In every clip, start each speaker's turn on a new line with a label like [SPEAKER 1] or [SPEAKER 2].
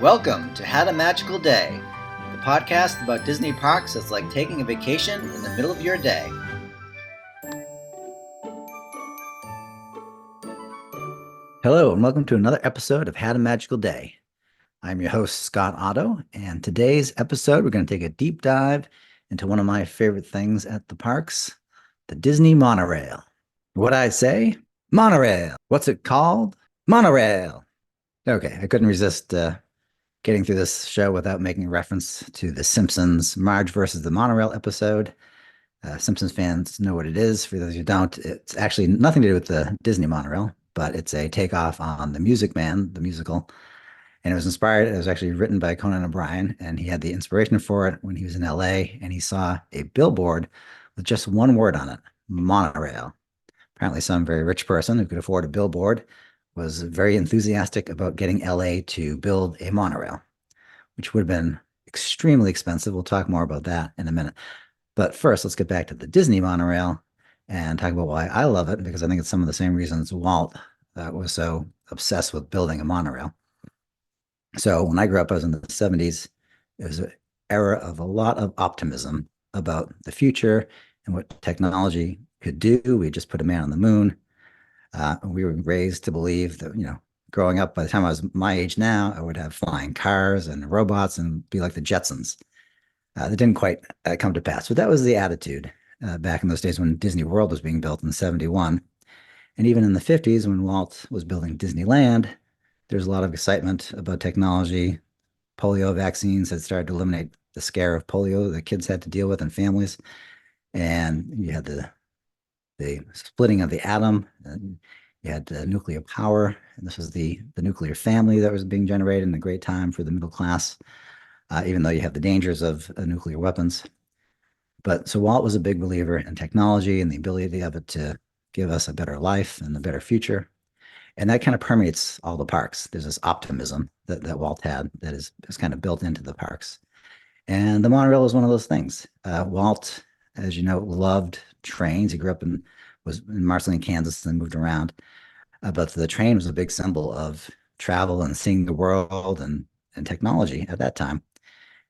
[SPEAKER 1] Welcome to Had a Magical Day, the podcast about Disney parks that's like taking a vacation in the middle of your day. Hello, and welcome to another episode of Had a Magical Day. I'm your host, Scott Otto, and today's episode, we're going to take a deep dive into one of my favorite things at the parks, the Disney Monorail. What'd I say? Monorail. What's it called? Monorail. Okay, I couldn't resist getting through this show without making reference to The Simpsons Marge versus the Monorail episode. Simpsons fans know what it is. For those who don't, it's actually nothing to do with the Disney monorail, but it's a takeoff on The Music Man, the musical. And it was actually written by Conan O'Brien, and he had the inspiration for it when he was in LA and he saw a billboard with just one word on it, monorail. Apparently, some very rich person who could afford a billboard was very enthusiastic about getting LA to build a monorail, which would have been extremely expensive. We'll talk more about that in a minute. But first, let's get back to the Disney monorail and talk about why I love it, because I think it's some of the same reasons Walt was so obsessed with building a monorail. So when I grew up, I was in the 70s. It was an era of a lot of optimism about the future and what technology could do. We just put a man on the moon. We were raised to believe that, growing up, by the time I was my age now, I would have flying cars and robots and be like the Jetsons. That didn't quite come to pass, but that was the attitude back in those days when Disney World was being built in 71. And even in the 50s, when Walt was building Disneyland, there's a lot of excitement about technology. Polio vaccines had started to eliminate the scare of polio that kids had to deal with and families. And you had the splitting of the atom. You had nuclear power, and this was the nuclear family that was being generated in a great time for the middle class, even though you have the dangers of nuclear weapons. But so Walt was a big believer in technology and the ability of it to give us a better life and a better future. And that kind of permeates all the parks. There's this optimism that Walt had that is kind of built into the parks. And the monorail is one of those things. Walt, as you know, loved trains. He grew up was in Marceline, Kansas, and moved around. But the train was a big symbol of travel and seeing the world and technology at that time.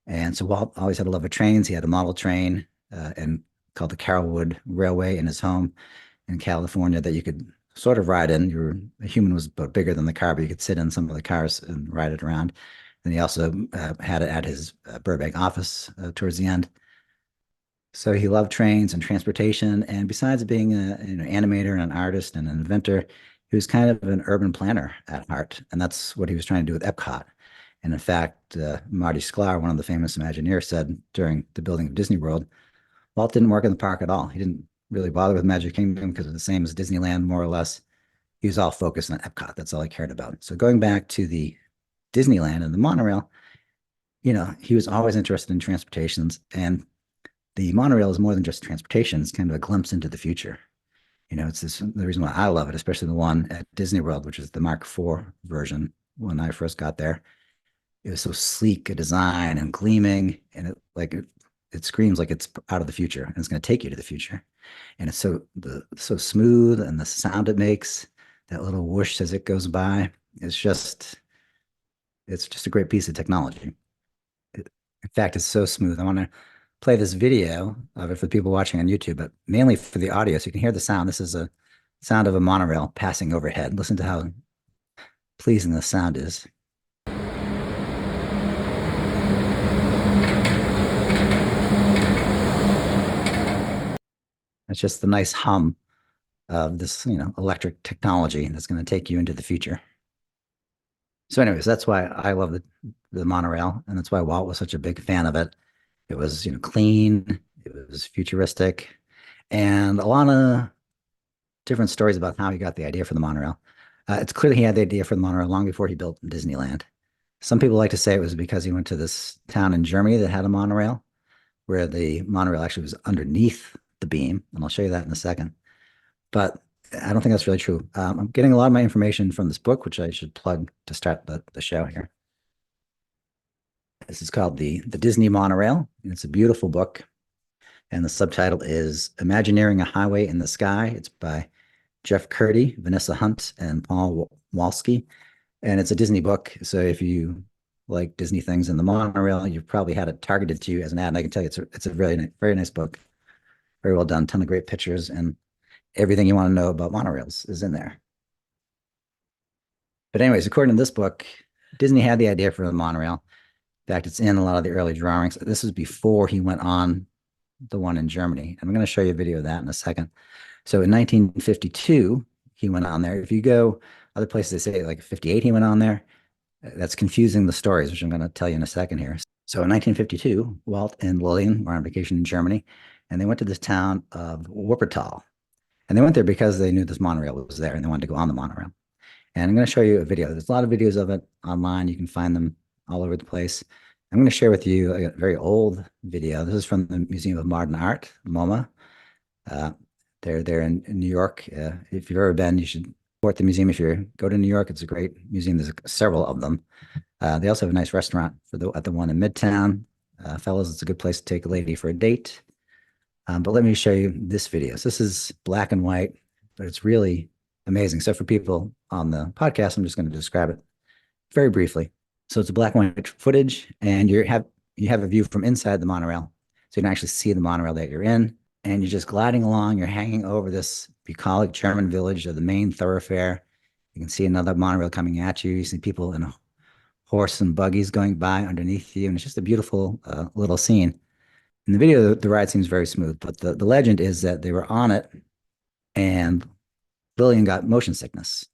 [SPEAKER 1] And so Walt always had a love of trains. He had a model train and called the Carrollwood Railway in his home in California that you could sort of ride in. A human was about bigger than the car, but you could sit in some of the cars and ride it around. And he also had it at his Burbank office towards the end. So he loved trains and transportation. And besides being an animator and an artist and an inventor, he was kind of an urban planner at heart. And that's what he was trying to do with Epcot. And in fact, Marty Sklar, one of the famous Imagineers, said during the building of Disney World, Walt didn't work in the park at all. He didn't really bother with Magic Kingdom because it's the same as Disneyland, more or less. He was all focused on Epcot. That's all he cared about. So going back to the Disneyland and the monorail, he was always interested in transportations. And the monorail is more than just transportation. It's kind of a glimpse into the future. It's the reason why I love it, especially the one at Disney World, which is the Mark IV version when I first got there. It was so sleek a design and gleaming, and it screams like it's out of the future and it's going to take you to the future. And it's so smooth, and the sound it makes, that little whoosh as it goes by, it's just a great piece of technology. In fact, it's so smooth. I want to play this video of it for the people watching on YouTube, but mainly for the audio, so you can hear the sound. This is a sound of a monorail passing overhead. Listen to how pleasing the sound is. It's just the nice hum of this, electric technology that's going to take you into the future. So anyways, that's why I love the monorail, and that's why Walt was such a big fan of it. It was, clean, it was futuristic, and a lot of different stories about how he got the idea for the monorail. It's clear he had the idea for the monorail long before he built Disneyland. Some people like to say it was because he went to this town in Germany that had a monorail, where the monorail actually was underneath the beam, and I'll show you that in a second. But I don't think that's really true. I'm getting a lot of my information from this book, which I should plug to start the show here. This is called the Disney Monorail, and it's a beautiful book. And the subtitle is Imagineering a Highway in the Sky. It's by Jeff Curdy, Vanessa Hunt, and Paul Walski. And it's a Disney book. So if you like Disney things in the monorail, you've probably had it targeted to you as an ad. And I can tell you it's a very nice book, very well done, ton of great pictures, and everything you want to know about monorails is in there. But anyways, according to this book, Disney had the idea for the monorail. In fact, it's in a lot of the early drawings. This is before he went on the one in Germany. And I'm going to show you a video of that in a second. So in 1952, he went on there. If you go other places, they say like 58 he went on there. That's confusing the stories, which I'm going to tell you in a second here. So in 1952, Walt and Lillian were on vacation in Germany, and they went to this town of Wuppertal. And they went there because they knew this monorail was there and they wanted to go on the monorail. And I'm going to show you a video. There's a lot of videos of it online. You can find them all over the place. I'm going to share with you a very old video. This is from the Museum of Modern Art, MoMA. They're in New York. If you've ever been, you should support the museum. If you go to New York, it's a great museum. There's several of them. They also have a nice restaurant at the one in Midtown. Fellas, it's a good place to take a lady for a date. But let me show you this video. So this is black and white, but it's really amazing. So for people on the podcast, I'm just going to describe it very briefly. So it's a black and white footage, and you have a view from inside the monorail. So you can actually see the monorail that you're in, and you're just gliding along. You're hanging over this bucolic German village of the main thoroughfare. You can see another monorail coming at you. You see people in a horse and buggies going by underneath you, and it's just a beautiful little scene. In the video, the ride seems very smooth, but the legend is that they were on it, and Lillian got motion sickness.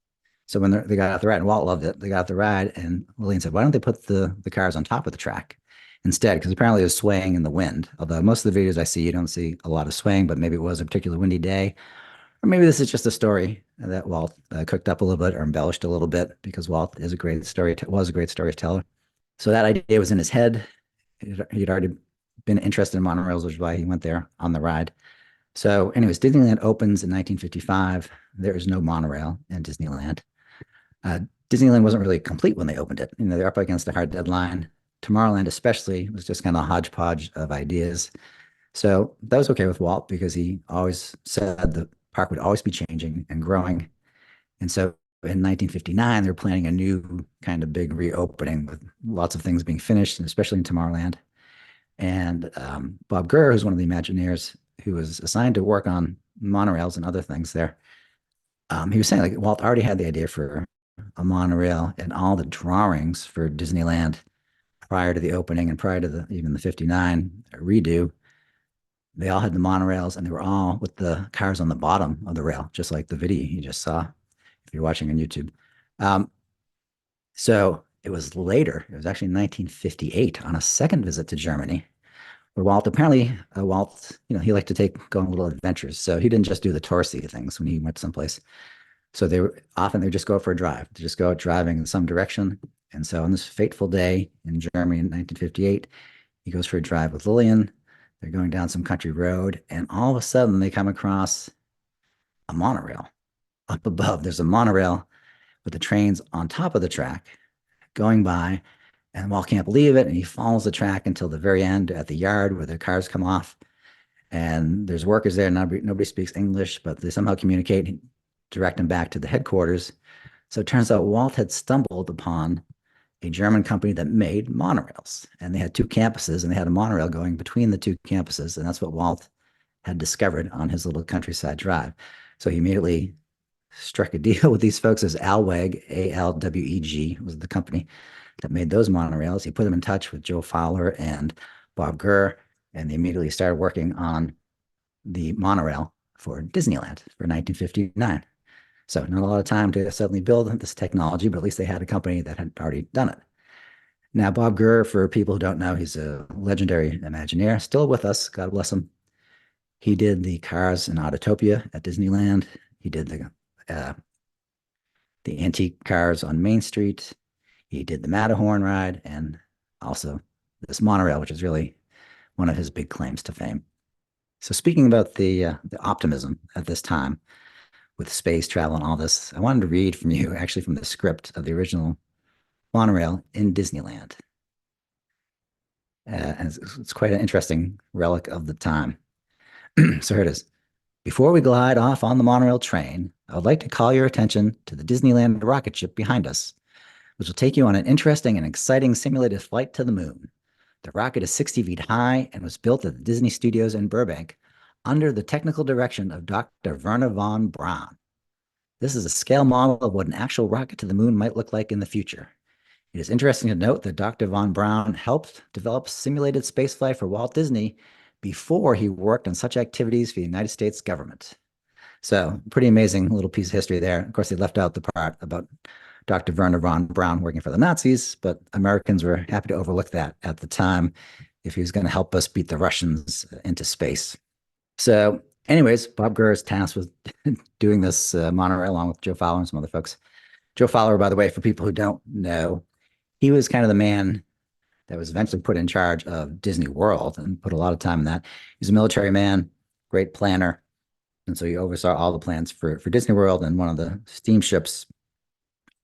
[SPEAKER 1] So when they got off the ride, and Walt loved it, they got off the ride, and Lillian said, why don't they put the cars on top of the track instead? Because apparently it was swaying in the wind. Although most of the videos I see, you don't see a lot of swaying, but maybe it was a particularly windy day. Or maybe this is just a story that Walt cooked up a little bit or embellished a little bit, because Walt was a great storyteller. So that idea was in his head. He'd already been interested in monorails, which is why he went there on the ride. So anyways, Disneyland opens in 1955. There is no monorail in Disneyland. Disneyland wasn't really complete when they opened it. They're up against a hard deadline. Tomorrowland especially was just kind of a hodgepodge of ideas. So that was okay with Walt, because he always said the park would always be changing and growing. And so in 1959, they were planning a new kind of big reopening with lots of things being finished, and especially in Tomorrowland. And Bob Gurr, who's one of the Imagineers, who was assigned to work on monorails and other things there, he was saying like Walt already had the idea for a monorail and all the drawings for Disneyland prior to the opening and prior to even the 59 redo. They all had the monorails, and they were all with the cars on the bottom of the rail, just like the video you just saw if you're watching on YouTube. So it was later, it was actually 1958, on a second visit to Germany, where Walt he liked to go on little adventures. So he didn't just do the touristy things when he went someplace. So they would just go out for a drive, to just go out driving in some direction. And so on this fateful day in Germany in 1958, he goes for a drive with Lillian. They're going down some country road, and all of a sudden they come across a monorail up above. There's a monorail with the trains on top of the track going by, and Walt can't believe it, and he follows the track until the very end at the yard where the cars come off. And there's workers there. Nobody speaks English, but they somehow communicate and direct him back to the headquarters. So it turns out Walt had stumbled upon a German company that made monorails, and they had two campuses, and they had a monorail going between the two campuses, and that's what Walt had discovered on his little countryside drive. So he immediately struck a deal with these folks. As Alweg, ALWEG, was the company that made those monorails. He put them in touch with Joe Fowler and Bob Gurr, and they immediately started working on the monorail for Disneyland for 1959. So not a lot of time to suddenly build this technology, but at least they had a company that had already done it. Now, Bob Gurr, for people who don't know, he's a legendary Imagineer, still with us, God bless him. He did the cars in Autotopia at Disneyland. He did the antique cars on Main Street. He did the Matterhorn ride, and also this monorail, which is really one of his big claims to fame. So speaking about the optimism at this time with space travel and all this, I wanted to read from you, actually from the script of the original monorail in Disneyland. And it's quite an interesting relic of the time. So here it is. Before we glide off on the monorail train, I would like to call your attention to the Disneyland rocket ship behind us. which will take you on an interesting and exciting simulated flight to the moon. The rocket is 60 feet high and was built at the Disney Studios in Burbank under the technical direction of Dr. Werner von Braun. This is a scale model of what an actual rocket to the moon might look like in the future. It is interesting to note that Dr. von Braun helped develop simulated spaceflight for Walt Disney before he worked on such activities for the United States government. So, pretty amazing little piece of history there. Of course, they left out the part about Dr. Werner von Braun working for the Nazis, but Americans were happy to overlook that at the time if he was going to help us beat the Russians into space. So, anyways, Bob Gurr is tasked with doing this monorail along with Joe Fowler and some other folks. Joe Fowler, by the way, for people who don't know, he was kind of the man that was eventually put in charge of Disney World and put a lot of time in that. He's a military man, great planner. And so he oversaw all the plans for Disney World, and one of the steamships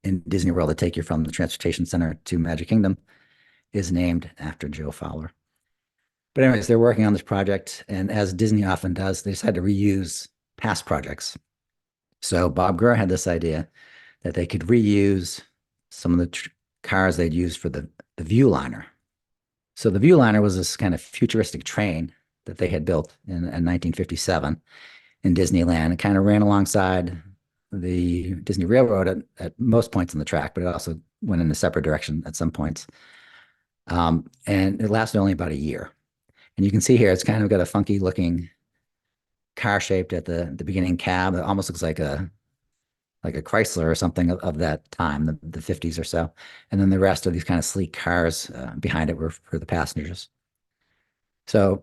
[SPEAKER 1] in Disney World that take you from the transportation center to Magic Kingdom is named after Joe Fowler. But anyways, they're working on this project, and as Disney often does, they decided to reuse past projects. So Bob Gurr had this idea that they could reuse some of the cars they'd used for the Viewliner. So the Viewliner was this kind of futuristic train that they had built in 1957 in Disneyland. It kind of ran alongside the Disney Railroad at most points on the track, but it also went in a separate direction at some points. And it lasted only about a year. And you can see here, it's kind of got a funky looking car shaped at the beginning cab. It almost looks like a Chrysler or something of that time, the 50s or so. And then the rest of these kind of sleek cars behind it were for the passengers. So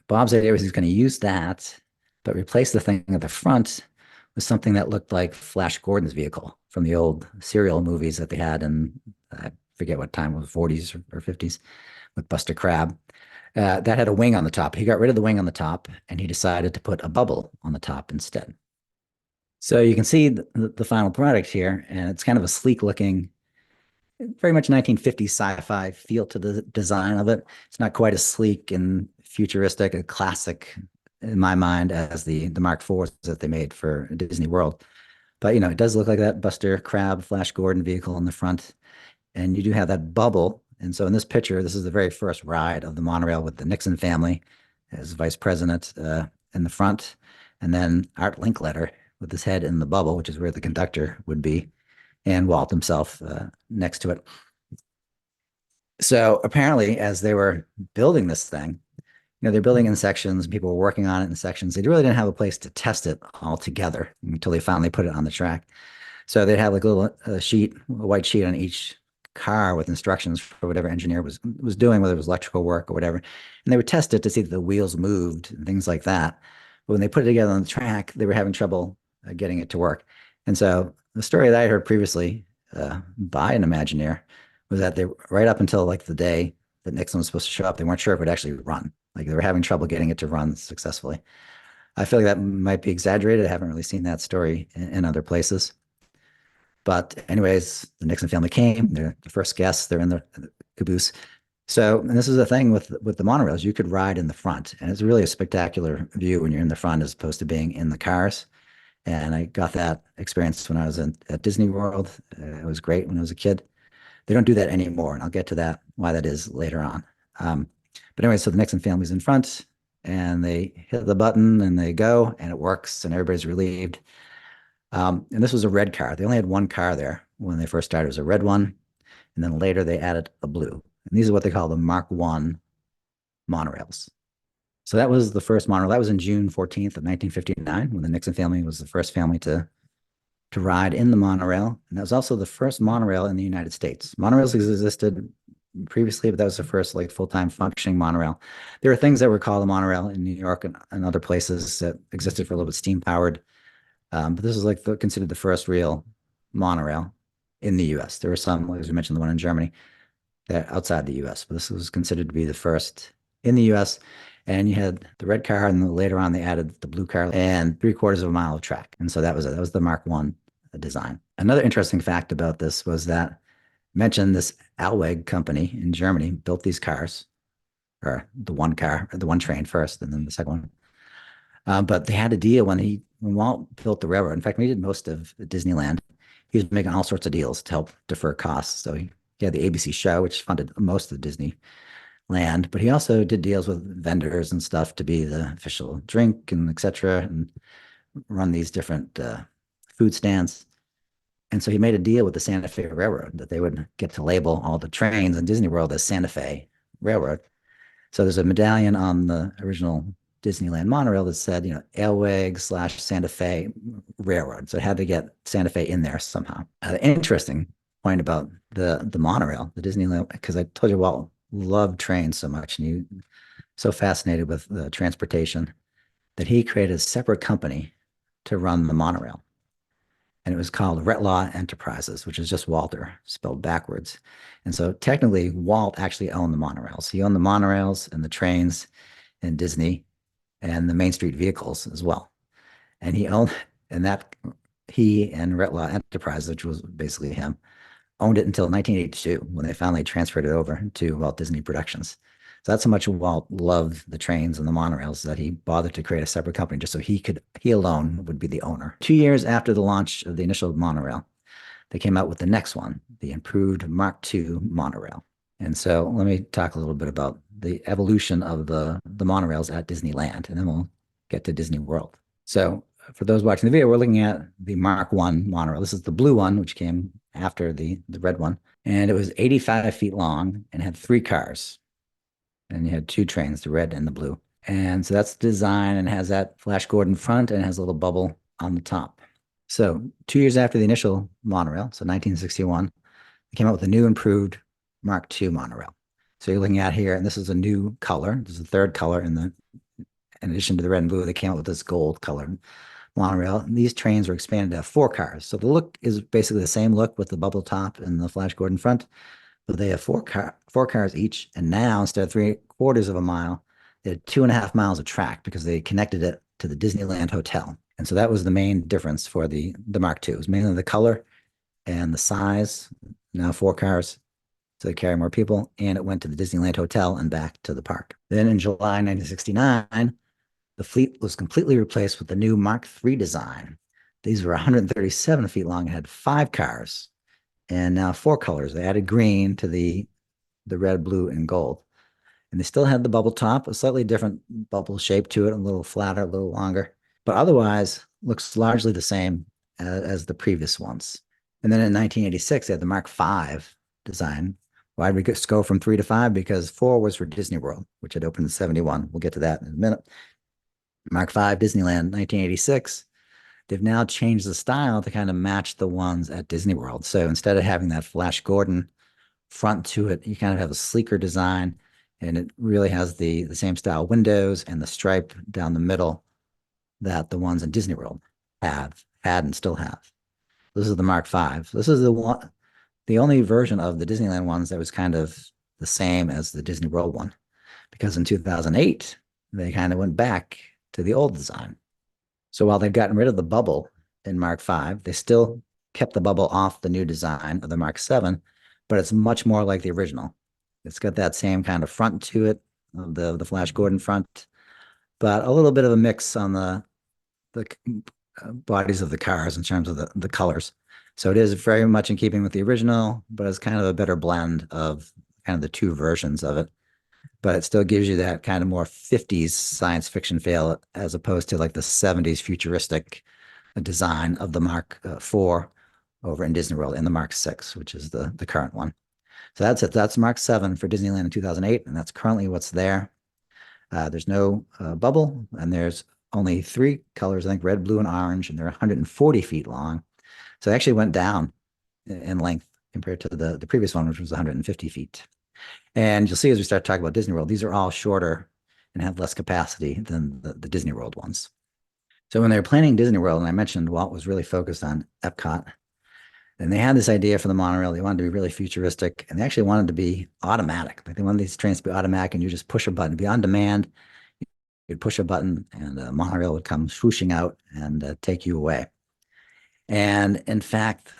[SPEAKER 1] Bob's idea was he's going to use that, but replace the thing at the front with something that looked like Flash Gordon's vehicle from the old serial movies that they had in, I forget what time, it was 40s or 50s, with Buster Crabbe. That had a wing on the top. He got rid of the wing on the top, and he decided to put a bubble on the top instead. So you can see the final product here, and it's kind of a sleek looking, very much 1950s sci-fi feel to the design of it. It's not quite as sleek and futuristic, a classic in my mind as the Mark IVs that they made for Disney World. But, it does look like that Buster Crabbe, Flash Gordon vehicle in the front. And you do have that bubble. And so in this picture, this is the very first ride of the monorail with the Nixon family as vice president in the front. And then Art Linkletter with his head in the bubble, which is where the conductor would be, and Walt himself next to it. So apparently, as they were building this thing, they're building in sections, people were working on it in sections. They really didn't have a place to test it all together until they finally put it on the track. So they'd have like a little a white sheet on each car with instructions for whatever engineer was doing, whether it was electrical work or whatever. And they would test it to see that the wheels moved and things like that. But when they put it together on the track, they were having trouble getting it to work. And so the story that I heard previously by an Imagineer was that they, right up until like the day that Nixon was supposed to show up, they weren't sure if it would actually run. Like they were having trouble getting it to run successfully. I feel like that might be exaggerated. I haven't really seen that story in other places. But anyways, the Nixon family came. They're the first guests. They're in the caboose. So, and this is the thing with the monorails. You could ride in the front, and it's really a spectacular view when you're in the front as opposed to being in the cars. And I got that experience when I was at Disney World. It was great when I was a kid. They don't do that anymore, and I'll get to that, why that is later on. But anyway, so the Nixon family's in front, and they hit the button, and they go, and it works, and everybody's relieved. And this was a red car. They only had one car there when they first started. It was a red one, and then later they added a blue. And these are what they call the Mark I monorails. So that was the first monorail. That was in June 14th of 1959, when the Nixon family was the first family to ride in the monorail. And that was also the first monorail in the United States. Monorails existed previously, but that was the first like full-time functioning monorail. There are things that were called a monorail in New York and other places that existed for a little bit steam-powered. But this is like considered the first real monorail in the U.S. There were some, as we mentioned, the one in Germany, that outside the U.S., but this was considered to be the first in the U.S. And you had the red car, and then later on they added the blue car and 3/4 of a mile of track. And so that was it. That was the Mark I design. Another interesting fact about this was that mentioned this Alweg company in Germany built these cars, or the one car, or the one train first, and then the second one. But they had a deal when Walt built the railroad. In fact, when he did most of Disneyland, he was making all sorts of deals to help defer costs. So he had the ABC show, which funded most of the Disneyland, but he also did deals with vendors and stuff to be the official drink and etc. and run these different food stands. And so he made a deal with the Santa Fe Railroad that they would get to label all the trains in Disney World as Santa Fe Railroad. So there's a medallion on the original Disneyland monorail that said, Earwig / Santa Fe Railroad. So it had to get Santa Fe in there somehow. The interesting point about the monorail, the Disneyland, because I told you Walt loved trains so much and he so fascinated with the transportation that he created a separate company to run the monorail. And it was called Retlaw Enterprises, which is just Walter spelled backwards. And so technically, Walt actually owned the monorails. He owned the monorails and the trains in Disney and the Main Street vehicles as well. And he and Retlaw Enterprises, which was basically him, owned it until 1982 when they finally transferred it over to Walt Disney Productions. So that's how much Walt loved the trains and the monorails that he bothered to create a separate company just so he alone would be the owner. 2 years after the launch of the initial monorail, they came out with the next one, the improved Mark II monorail. And so let me talk a little bit about the evolution of the monorails at Disneyland, and then we'll get to Disney World. So for those watching the video, we're looking at the Mark I monorail. This is the blue one, which came after the red one. And it was 85 feet long and had 3 cars. And you had 2 trains, the red and the blue. And so that's the design and has that Flash Gordon front and has a little bubble on the top. So 2 years after the initial monorail, so 1961, they came out with a new improved Mark II monorail. So you're looking at here, and this is a new color. This is the third color in addition to the red and blue, they came out with this gold color monorail. And these trains were expanded to have 4 cars. So the look is basically the same look with the bubble top and the Flash Gordon front. But they have 4 cars each. And now, instead of 3/4 of a mile, they had 2.5 miles of track because they connected it to the Disneyland Hotel. And so that was the main difference for the Mark II. It was mainly the color and the size. Now 4 cars, so they carry more people. And it went to the Disneyland Hotel and back to the park. Then in July 1969, the fleet was completely replaced with the new Mark III design. These were 137 feet long and had 5 cars. And now 4 colors. They added green to the red, blue, and gold. And they still had the bubble top, a slightly different bubble shape to it, a little flatter, a little longer. But otherwise, looks largely the same as the previous ones. And then in 1986, they had the Mark V design. Why did we go from 3 to 5? Because 4 was for Disney World, which had opened in 71. We'll get to that in a minute. Mark V, Disneyland, 1986. They've now changed the style to kind of match the ones at Disney World. So instead of having that Flash Gordon front to it, you kind of have a sleeker design, and it really has the same style windows and the stripe down the middle that the ones in Disney World had and still have. This is the Mark V. This is the only version of the Disneyland ones that was kind of the same as the Disney World one, because in 2008, they kind of went back to the old design. So while they've gotten rid of the bubble in Mark V, they still kept the bubble off the new design of the Mark VII, but it's much more like the original. It's got that same kind of front to it, the Flash Gordon front, but a little bit of a mix on the bodies of the cars in terms of the colors. So it is very much in keeping with the original, but it's kind of a better blend of kind of the 2 versions of it. But it still gives you that kind of more 50s science fiction feel as opposed to like the 70s futuristic design of the Mark IV over in Disney World and the Mark VI, which is the current one. So that's it. That's Mark VII for Disneyland in 2008, and that's currently what's there. There's no bubble, and there's only 3 colors, I think red, blue, and orange, and they're 140 feet long. So they actually went down in length compared to the previous one, which was 150 feet. And you'll see as we start talking about Disney World, these are all shorter and have less capacity than the Disney World ones. So when they were planning Disney World, and I mentioned Walt was really focused on Epcot, and they had this idea for the monorail. They wanted to be really futuristic, and they actually wanted to be automatic. Like they wanted these trains to be automatic, and you just push a button, be on demand. You'd push a button, and the monorail would come swooshing out and take you away. And in fact,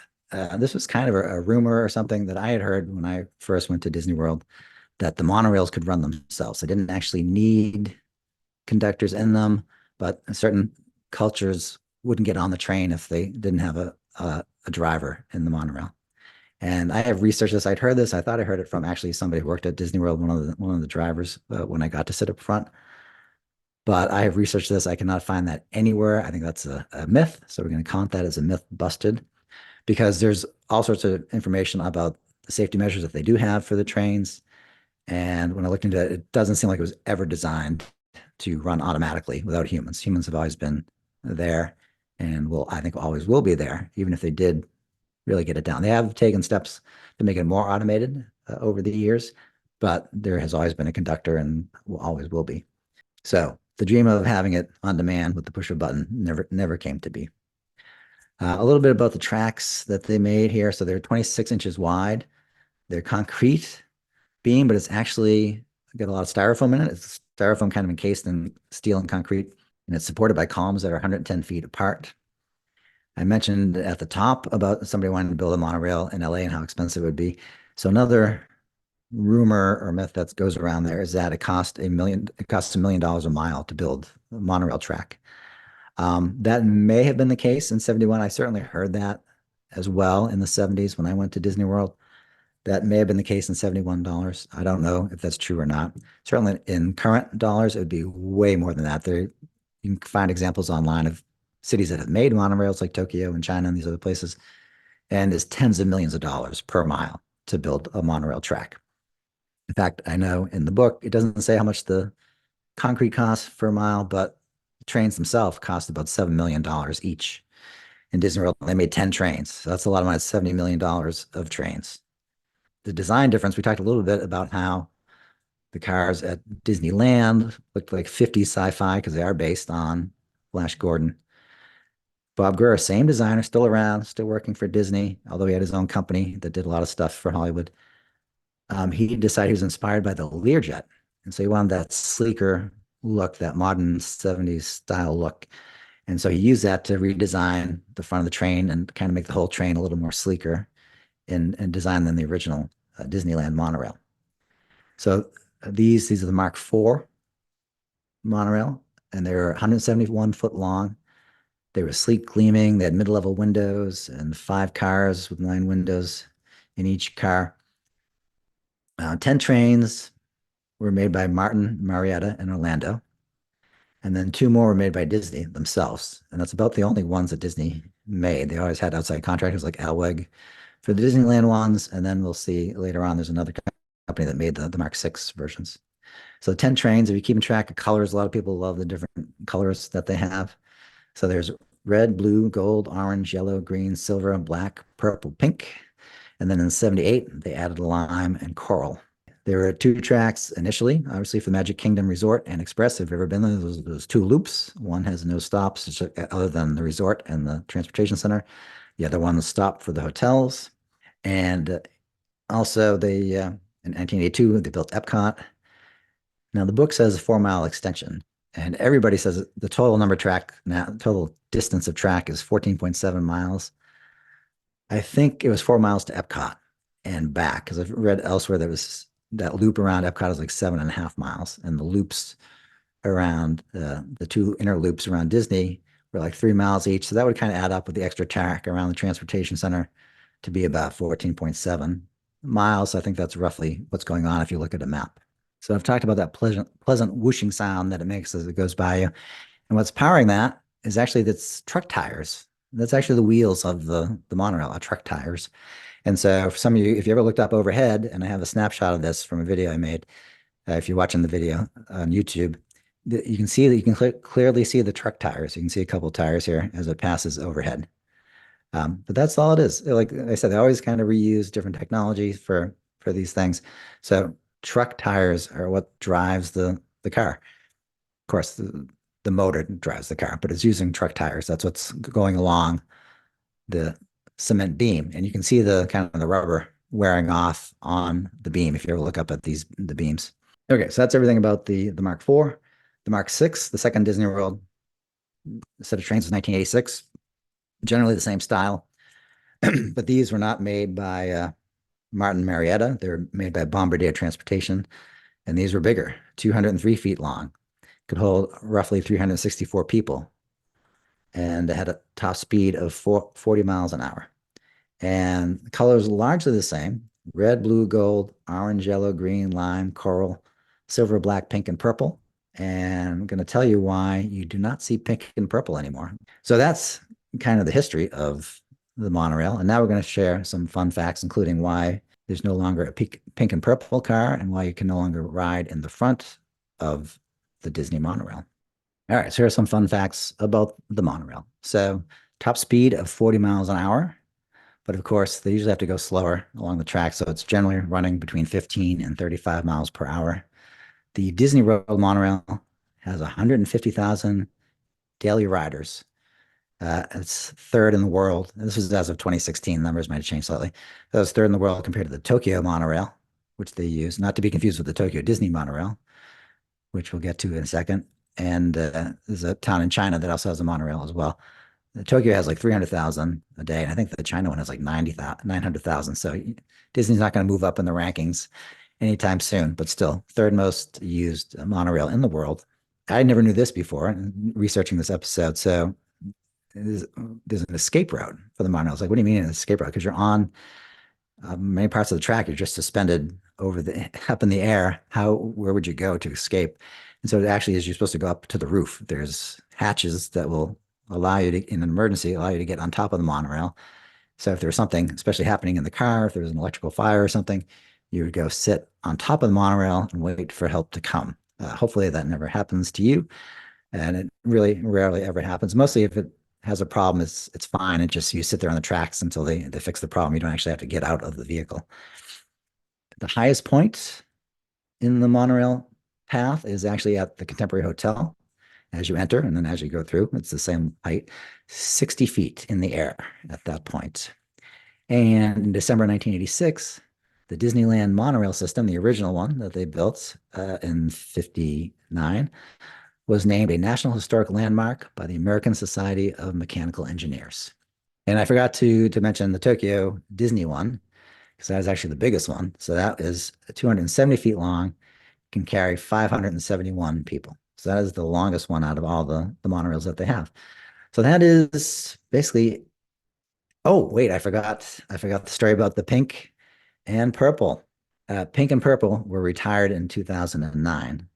[SPEAKER 1] this was kind of a rumor or something that I had heard when I first went to Disney World, that the monorails could run themselves. They didn't actually need conductors in them, but certain cultures wouldn't get on the train if they didn't have a driver in the monorail. And I have researched this. I'd heard this. I thought I heard it from actually somebody who worked at Disney World, one of the drivers, when I got to sit up front. But I have researched this. I cannot find that anywhere. I think that's a myth. So we're going to count that as a myth busted because there's all sorts of information about the safety measures that they do have for the trains. And when I looked into it, it doesn't seem like it was ever designed to run automatically without humans. Humans have always been there and will, I think, always will be there, even if they did really get it down. They have taken steps to make it more automated over the years, but there has always been a conductor and will always will be. So the dream of having it on demand with the push of a button never came to be. A little bit about the tracks that they made here. So they're 26 inches wide. They're concrete beam, but it's actually got a lot of styrofoam in it. It's styrofoam kind of encased in steel and concrete, and it's supported by columns that are 110 feet apart. I mentioned at the top about somebody wanting to build a monorail in LA and how expensive it would be. So another rumor or myth that goes around there is that it costs $1 million a mile to build a monorail track. That may have been the case in 71. I certainly heard that as well in the 70s when I went to Disney World. That may have been the case in $71. I don't know if that's true or not. Certainly in current dollars, it would be way more than that. There, you can find examples online of cities that have made monorails like Tokyo and China and these other places, and it's tens of millions of dollars per mile to build a monorail track. In fact, I know in the book, it doesn't say how much the concrete costs for a mile, but the trains themselves cost about $7 million each. In Disney World, they made 10 trains. So that's a lot of money, $70 million of trains. The design difference, we talked a little bit about how the cars at Disneyland looked like 50s sci-fi because they are based on Flash Gordon. Bob Gurr, same designer, still around, still working for Disney, although he had his own company that did a lot of stuff for Hollywood. He decided he was inspired by the Learjet. And so he wanted that sleeker look, that modern 70s style look. And so he used that to redesign the front of the train and kind of make the whole train a little more sleeker in design than the original Disneyland monorail. So these are the Mark IV monorail, and they're 171 foot long. They were sleek gleaming. They had mid-level windows and 5 cars with 9 windows in each car. 10 trains were made by Martin Marietta in Orlando. And then 2 more were made by Disney themselves. And that's about the only ones that Disney made. They always had outside contractors like Alweg for the Disneyland ones. And then we'll see later on, there's another company that made the Mark VI versions. So 10 trains, if you're keeping track of colors, a lot of people love the different colors that they have. So there's red, blue, gold, orange, yellow, green, silver, black, purple, pink. And then in 78, they added lime and coral. There were 2 tracks initially, obviously for Magic Kingdom Resort and Express. If you've ever been there, those 2 loops. One has no stops other than the resort and the transportation center. The other one is stop for the hotels. And also they, in 1982, they built Epcot. Now the book says a 4-mile extension. And everybody says the total number of track now, total distance of track is 14.7 miles. I think it was 4 miles to Epcot and back, because I've read elsewhere there was that loop around Epcot is like 7.5 miles, and the loops around the 2 inner loops around Disney were like 3 miles each. So that would kind of add up with the extra track around the transportation center to be about 14.7 miles. I think that's roughly what's going on if you look at a map. So I've talked about that pleasant whooshing sound that it makes as it goes by you. And what's powering that is actually that's truck tires. That's actually the wheels of the monorail, are truck tires. And so for some of you, if you ever looked up overhead, and I have a snapshot of this from a video I made, if you're watching the video on YouTube, you can see that you can clearly see the truck tires. You can see a couple of tires here as it passes overhead. But that's all it is. Like I said, they always kind of reuse different technology for these things. So truck tires are what drives the car. Of course, the motor drives the car, but it's using truck tires. That's what's going along the cement beam. And you can see the kind of the rubber wearing off on the beam if you ever look up at the beams. Okay, so that's everything about the Mark IV. The Mark VI, the second Disney World set of trains was 1986. Generally the same style, but these were not made by Martin Marietta. They were made by Bombardier Transportation, and these were bigger, 203 feet long, could hold roughly 364 people, and it had a top speed of 40 miles an hour. And the colors are largely the same: red, blue, gold, orange, yellow, green, lime, coral, silver, black, pink, and purple. And I'm going to tell you why you do not see pink and purple anymore. So that's kind of the history of the monorail. And now we're going to share some fun facts, including why there's no longer a pink and purple car and why you can no longer ride in the front of the Disney monorail. All right, so here are some fun facts about the monorail. So, top speed of 40 miles an hour, but of course, they usually have to go slower along the track. So, it's generally running between 15 and 35 miles per hour. The Disney World monorail has 150,000 daily riders. It's third in the world. This is as of 2016. Numbers might have changed slightly. That was third in the world compared to the Tokyo monorail, which they use, not to be confused with the Tokyo Disney monorail, which we'll get to in a second. And there's a town in China that also has a monorail as well. Tokyo has like 300,000 a day, and I think the China one has like 900,000. So Disney's not going to move up in the rankings anytime soon, but still, third most used monorail in the world. I never knew this before researching this episode. So there's an escape route for the monorail. It's like, what do you mean an escape route? Because you're on many parts of the track, you're just suspended over the up in the air. Where would you go to escape? And so it actually is, you're supposed to go up to the roof. There's hatches that will allow you to, in an emergency, allow you to get on top of the monorail. So if there was something especially happening in the car, if there was an electrical fire or something, you would go sit on top of the monorail and wait for help to come. Hopefully that never happens to you. And it really rarely ever happens. Mostly if it has a problem, it's fine. It just, you sit there on the tracks until they fix the problem. You don't actually have to get out of the vehicle. The highest point in the monorail path is actually at the Contemporary Hotel as you enter, and then as you go through, it's the same height, 60 feet in the air at that point. And in December 1986, the Disneyland monorail system, the original one that they built in 59, was named a National Historic Landmark by the American Society of Mechanical Engineers. And I forgot to mention the Tokyo Disney one, because that was actually the biggest one. So that is 270 feet long, can carry 571 people. So that is the longest one out of all the monorails that they have. So that is basically, oh, wait, I forgot the story about the pink and purple. Pink and purple were retired in 2009.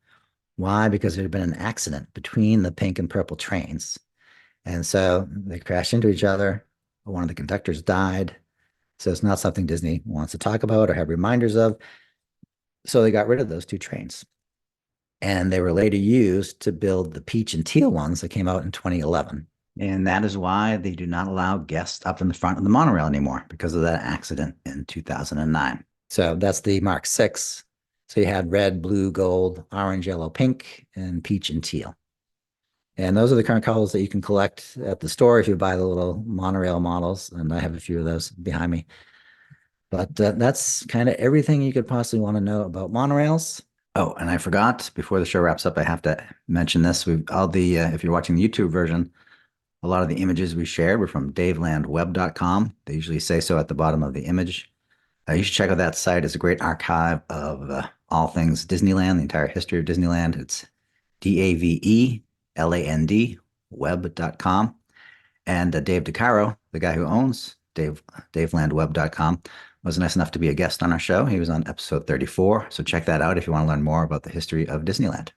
[SPEAKER 1] Why? Because there had been an accident between the pink and purple trains. And so they crashed into each other. One of the conductors died. So it's not something Disney wants to talk about or have reminders of. So they got rid of those two trains. And they were later used to build the peach and teal ones that came out in 2011. And that is why they do not allow guests up in the front of the monorail anymore, because of that accident in 2009. So that's the Mark 6. So you had red, blue, gold, orange, yellow, pink, and peach and teal. And those are the current colors that you can collect at the store if you buy the little monorail models. And I have a few of those behind me. But that's kind of everything you could possibly want to know about monorails. Oh, and I forgot, before the show wraps up, I have to mention this. If you're watching the YouTube version, a lot of the images we shared were from davelandweb.com. They usually say so at the bottom of the image. You should check out that site. It's a great archive of all things Disneyland, the entire history of Disneyland. It's DAVELAND web.com. And Dave DeCaro, the guy who owns davelandweb.com, was nice enough to be a guest on our show. He was on episode 34. So check that out if you want to learn more about the history of Disneyland.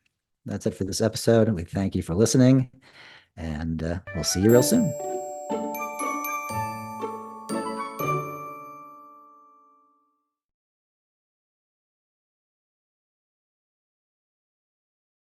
[SPEAKER 1] That's it for this episode. We thank you for listening, and we'll see you real soon.